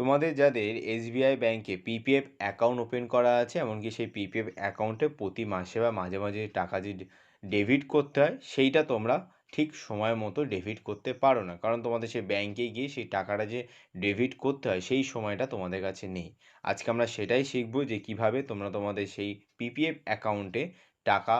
তোমাদের যাদের এসবিআই ব্যাংকে পিপিএফ অ্যাকাউন্ট ওপেন করা আছে, এমনকি সেই পিপিএফ অ্যাকাউন্টে প্রতি মাসে বা মাঝে মাঝে টাকা যে ডেবিট করতে হয়, সেইটা তোমরা ঠিক সময় মতো ডেবিট করতে পারো না, কারণ তোমাদের সেই ব্যাংকে গিয়ে সেই টাকাটা যে ডেবিট করতে হয় সেই সময়টা তোমাদের কাছে নেই। আজকে আমরা সেটাই শিখব যে কিভাবে তোমরা তোমাদের সেই পিপিএফ অ্যাকাউন্টে টাকা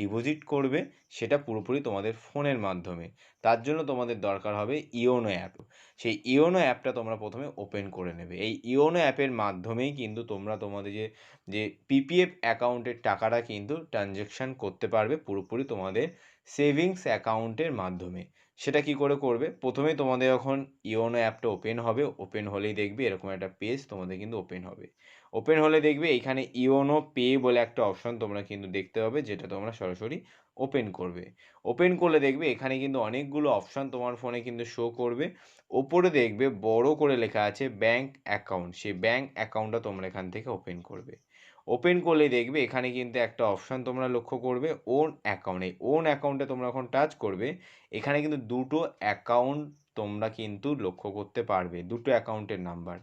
ডিপোজিট করবে, সেটা পুরোপুরি তোমাদের ফোনের মাধ্যমে। তার জন্য তোমাদের দরকার হবে ইওনো অ্যাপ। সেই ইওনো অ্যাপটা তোমরা প্রথমে ওপেন করে নেবে। এই ইওনো অ্যাপের মাধ্যমেই কিন্তু তোমরা তোমাদের যে যে পিপিএফ অ্যাকাউন্টের টাকাটা কিন্তু ট্রানজ্যাকশান করতে পারবে পুরোপুরি তোমাদের সেভিংস অ্যাকাউন্টের মাধ্যমে। সেটা কি করে করবে? প্রথমেই তোমাদের যখন ইওনো অ্যাপটা ওপেন হবে, ওপেন হলেই দেখবে এরকম একটা পেজ তোমাদের কিন্তু ওপেন হবে। ওপেন হলে দেখবে এইখানে ইওনো পে বলে একটা অপশন তোমরা কিন্তু দেখতে পাবে, যেটা তোমরা সরাসরি ওপেন করবে। ওপেন করলে দেখবে এখানে কিন্তু অনেকগুলো অপশান তোমার ফোনে কিন্তু শো করবে। ওপরে দেখবে বড় করে লেখা আছে ব্যাঙ্ক অ্যাকাউন্ট। সেই ব্যাঙ্ক অ্যাকাউন্টটা তোমরা এখান থেকে ওপেন করবে। ওপেন করলেই দেখবে এখানে কিন্তু একটা অপশান তোমরা লক্ষ্য করবে ওন অ্যাকাউন্ট। এই ওন অ্যাকাউন্টে তোমরা যখন টাচ করবে, এখানে কিন্তু দুটো অ্যাকাউন্ট তোমরা কিন্তু লক্ষ্য করতে পারবে, দুটো অ্যাকাউন্টের নাম্বার।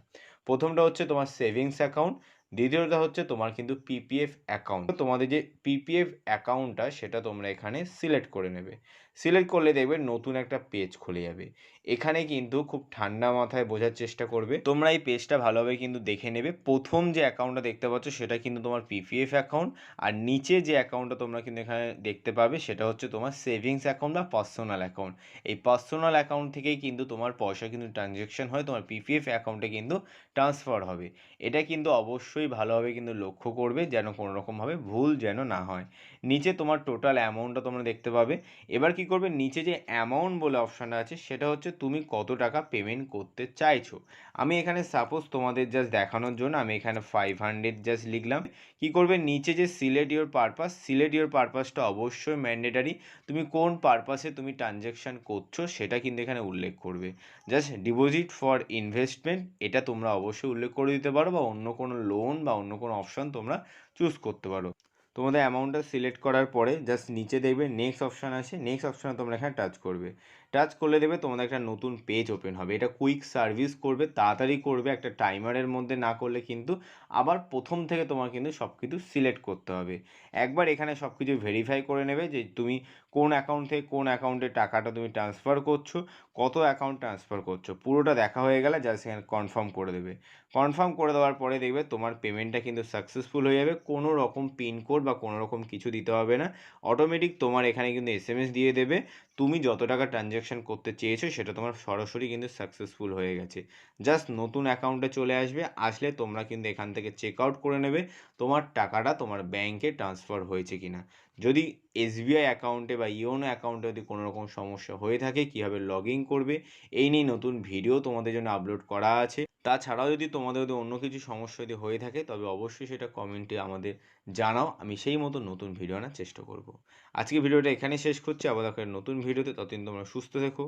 প্রথমটা হচ্ছে তোমার সেভিংস অ্যাকাউন্ট, দ্বিতীয়টা হচ্ছে তোমার কিন্তু পিপিএফ অ্যাকাউন্ট। তোমাদের যে পিপিএফ অ্যাকাউন্টটা সেটা তোমরা এখানে সিলেক্ট করে নেবে। সিলেক্ট করলে দেখবে নতুন একটা পেজ খুলে যাবে। এখানে কিন্তু খুব ঠান্ডা মাথায় বোঝার চেষ্টা করবে, তোমরা এই পেজটা ভালোভাবে কিন্তু দেখে নেবে। প্রথম যে অ্যাকাউন্টটা দেখতে পাচ্ছ সেটা কিন্তু তোমার পিপিএফ অ্যাকাউন্ট, আর নিচে যে অ্যাকাউন্টটা তোমরা কিন্তু এখানে দেখতে পাবে সেটা হচ্ছে তোমার সেভিংস অ্যাকাউন্ট বা পার্সোনাল অ্যাকাউন্ট। এই পার্সোনাল অ্যাকাউন্ট থেকেই কিন্তু তোমার পয়সা কিন্তু ট্রানজ্যাকশন হয়, তোমার পিপিএফ অ্যাকাউন্টে কিন্তু ট্রান্সফার হবে। এটা কিন্তু অবশ্যই ভালোভাবে কিন্তু লক্ষ্য করবে যেন কোনো রকমভাবে ভুল যেন না হয়। নিচে তোমার টোটাল অ্যামাউন্টটা তোমরা দেখতে পাবে। এবার কি করবে, নিচে যে অ্যামাউন্ট বলে অপশানটা আছে সেটা হচ্ছে তুমি কত টাকা পেমেন্ট করতে চাইছো। আমি এখানে সাপোজ তোমাদের জাস্ট দেখানোর জন্য আমি এখানে 500 জাস্ট লিখলাম। কি করবে, নিচে যে select your purpose, select your পারপাসটা অবশ্যই ম্যান্ডেটারি। তুমি কোন পারপাসে তুমি ট্রানজ্যাকশান করছো সেটা কিন্তু এখানে উল্লেখ করবে। জাস্ট ডিপোজিট ফর ইনভেস্টমেন্ট এটা তোমরা অবশ্যই উল্লেখ করে দিতে পারো, বা অন্য কোনো লোন বা অন্য কোনো অপশান তোমরা চুজ করতে পারো। তোমাদের অ্যামাউন্টটা সিলেক্ট করার পরে জাস্ট নিচে দেখবে নেক্সট অপশান আছে, নেক্সট অপশানে তোমরা এখানে টাচ করবে। টাচ করলে দেবে তোমাদের একটা নতুন পেজ ওপেন হবে। এটা কুইক সার্ভিস করবে, তাড়াতাড়ি করবে, একটা টাইমারের মধ্যে না করলে কিন্তু আবার প্রথম থেকে তোমার কিন্তু সব কিছু সিলেক্ট করতে হবে। একবার এখানে সব কিছু ভেরিফাই করে নেবে যে তুমি কোন অ্যাকাউন্ট থেকে কোন অ্যাকাউন্টে টাকাটা তুমি ট্রান্সফার করছো, কত অ্যাকাউন্ট ট্রান্সফার করছো, পুরোটা দেখা হয়ে গেলে জাস্ট এখানে কনফার্ম করে দেবে। কনফার্ম করে দেওয়ার পরে দেখবে তোমার পেমেন্টটা কিন্তু সাকসেসফুল হয়ে যাবে। কোনো রকম পিনকোড বা কোনো রকম কিছু দিতে হবে না, অটোমেটিক তোমার এখানে কিন্তু এসএমএস দিয়ে দেবে তুমি যত টাকা ট্রানজ্যাকশান করতে চেয়েছো সেটা তোমার সরাসরি কিন্তু সাকসেসফুল হয়ে গেছে। জাস্ট নতুন অ্যাকাউন্টে চলে আসবে, আসলে তোমরা কিন্তু এখান থেকে চেক আউট করে নেবে তোমার টাকাটা তোমার ব্যাংকে ট্রান্সফার হয়েছে কিনা। যদি এসবিআই অ্যাকাউন্টে বা ইওনো অ্যাকাউন্টে যদি কোনো রকম সমস্যা হয়ে থাকে, কীভাবে লগ ইন করবে এই নিয়ে নতুন ভিডিও তোমাদের জন্য আপলোড করা আছে। তাছাড়াও যদি তোমাদের যদি অন্য কিছু সমস্যা যদি হয়ে থাকে তবে অবশ্যই সেটা কমেন্টে আমাদের জানাও, আমি সেই মতো নতুন ভিডিও আনার চেষ্টা করব। আজকে ভিডিওটা এখানে শেষ করছি, আবার দেখা হবে নতুন ভিডিওতে। ততদিন তোমরা সুস্থ থেকো,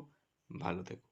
ভালো থেকো।